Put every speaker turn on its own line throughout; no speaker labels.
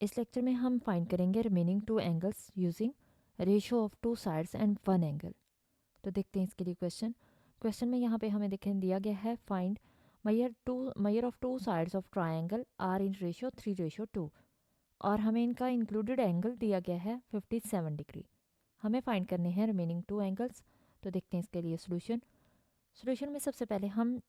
इस लेक्चर में हम फाइंड करेंगे remaining two angles using ratio of two sides and one angle. तो देखते हैं इसके लिए क्वेश्चन में यहाँ पे हमें देखें दिया गया है find mayor of two sides of triangle are in ratio 3:2 और हमें इनका इंक्लूडेड एंगल दिया गया है 57 डिग्री। हमें फाइंड करने हैं रिमेनिंग टू एंगल्स। तो देखते हैं इसके लिए सोल्यूशन में सबसे पहले हम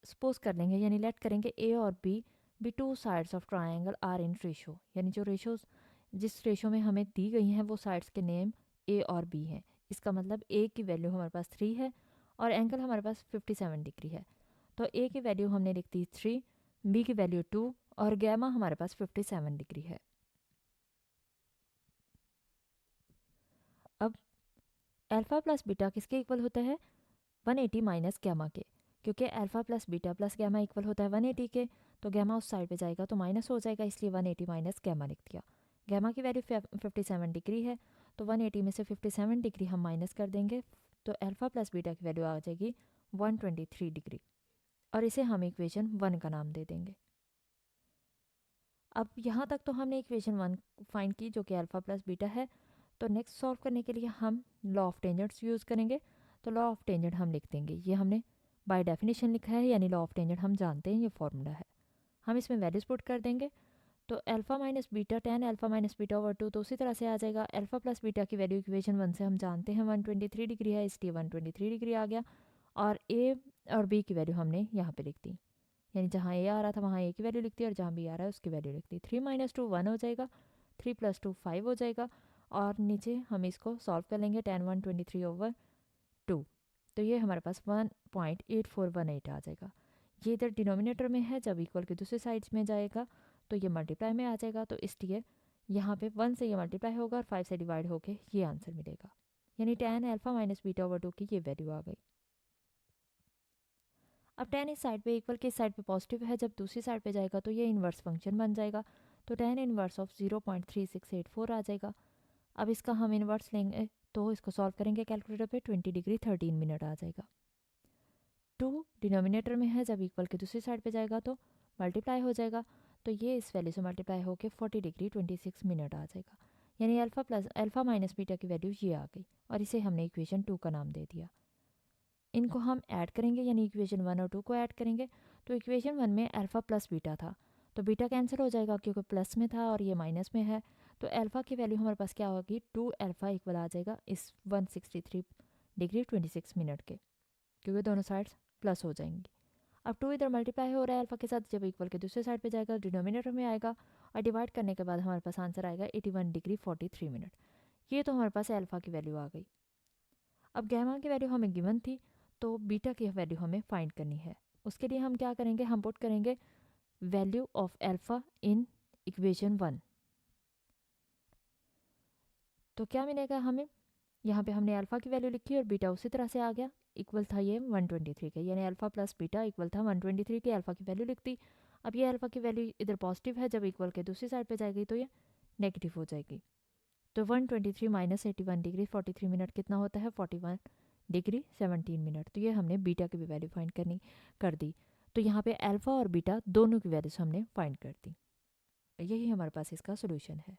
सपोज कर लेंगे यानी लेट करेंगे ए और B two sides of triangle are in ratio, यानी जो रेशोज जिस रेशो में हमें दी गई हैं वो साइड्स के नेम ए और बी हैं। इसका मतलब ए की वैल्यू हमारे पास 3 है और एंगल हमारे पास 57 डिग्री है। तो ए की वैल्यू हमने लिख दी 3, बी की वैल्यू 2 और गैमा हमारे पास 57 डिग्री है। अब अल्फा प्लस बीटा किसके इक्वल होता है 180 माइनस गैमा के, क्योंकि alpha plus beta plus gamma equal होता है 180 के, तो गैमा उस साइड पे जाएगा तो माइनस हो जाएगा, इसलिए 180 माइनस गैमा लिख दिया। गैमा की वैल्यू 57 डिग्री है तो 180 में से 57 डिग्री हम माइनस कर देंगे तो अल्फा प्लस बीटा की वैल्यू आ जाएगी 123 डिग्री और इसे हम इक्वेशन 1 का नाम दे देंगे। अब यहाँ तक तो हमने इक्वेशन 1 फाइंड की जो कि अल्फा प्लस बीटा है। तो नेक्स्ट सॉल्व करने के लिए हम लॉ ऑफ टेंजेंट्स यूज़ करेंगे। तो लॉ ऑफ टेंजेंट हम लिख देंगे, ये हमने बाय डेफिनेशन लिखा है, यानी लॉ ऑफ टेंजेंट हम जानते हैं, ये फॉर्मूला है। हम इसमें वैल्यूज पुट कर देंगे तो alpha minus beta tan alpha minus beta over 2 तो उसी तरह से आ जाएगा। अल्फा प्लस बीटा की वैल्यू इक्वेशन 1 से हम जानते हैं 123 डिग्री है, इसलिए 123 डिग्री आ गया और ए और बी की वैल्यू हमने यहाँ पे लिख दी, यानी जहाँ ए आ रहा था वहाँ ए की वैल्यू लिख दी और जहाँ बी आ रहा है उसकी वैल्यू लिख दी। 3 - 2 1 हो जाएगा, 3 + 2 5 हो जाएगा और नीचे हम इसको सॉल्व कर लेंगे tan 123 ओवर 2, तो ये हमारे पास 1.8418 आ जाएगा। ये इधर डिनोमिनेटर में है, जब इक्वल के दूसरे साइड्स में जाएगा तो ये मल्टीप्लाई में आ जाएगा, तो इसलिए यहाँ पे 1 से ये मल्टीप्लाई होगा और 5 से डिवाइड होके ये आंसर मिलेगा, यानी tan alpha minus beta over 2 की ये वैल्यू आ गई। अब tan इस साइड पे इक्वल के इस साइड पे पॉजिटिव है, जब दूसरी साइड पे जाएगा तो ये इन्वर्स फंक्शन बन जाएगा, तो tan इन्वर्स ऑफ 0.3684 आ जाएगा। अब इसका हम इन्वर्स लेंगे तो इसको सॉल्व करेंगे कैलकुलेटर पे 20 डिग्री 13 मिनट आ जाएगा। 2 डिनोमिनेटर में है, जब इक्वल के दूसरी साइड पे जाएगा तो मल्टीप्लाई हो जाएगा, तो ये इस वैल्यू से मल्टीप्लाई होकर 40 डिग्री 26 मिनट आ जाएगा, यानी अल्फा माइनस बीटा की वैल्यू ये आ गई और इसे हमने इक्वेशन 2 का नाम दे दिया। इनको हम ऐड करेंगे, यानी इक्वेशन 1 और 2 को ऐड करेंगे, तो इक्वेशन 1 में अल्फा प्लस बीटा था तो बीटा कैंसिल हो जाएगा क्योंकि प्लस में था और ये माइनस में है, तो अल्फा की वैल्यू हमारे पास क्या होगी 2 अल्फा इक्वल आ जाएगा इस 163 डिग्री 26 मिनट के, क्योंकि दोनों साइड्स प्लस हो जाएंगी। अब 2 इधर मल्टीप्लाई हो रहा है अल्फा के साथ, जब इक्वल के दूसरे साइड पे जाएगा डिनोमिनेटर में आएगा और डिवाइड करने के बाद हमारे पास आंसर आएगा 81 डिग्री 43 मिनट। ये तो हमारे पास अल्फा की वैल्यू आ गई। अब गैमा की वैल्यू हमें गिवन थी तो बीटा की वैल्यू हमें फाइंड करनी है। उसके लिए हम क्या करेंगे, हम पुट करेंगे value of alpha in equation 1। तो क्या मिलेगा हमें, यहाँ पे हमने अल्फा की वैल्यू लिखी और बीटा उसी तरह से आ गया, इक्वल था ये 123 के, यानी अल्फा प्लस बीटा इक्वल था 123 के, अल्फा की वैल्यू लिख दी। अब ये अल्फा की वैल्यू इधर पॉजिटिव है, जब इक्वल के दूसरी साइड पे जाएगी तो ये नेगेटिव हो जाएगी, तो 123 माइनस 81 डिग्री 43 मिनट कितना होता है 41 डिग्री 17 मिनट। तो ये हमने बीटा की भी वैल्यू फाइंड कर दी। तो यहाँ पे अल्फा और बीटा दोनों की वैल्यूज हमने फाइंड कर दी। यही हमारे पास इसका सोल्यूशन है।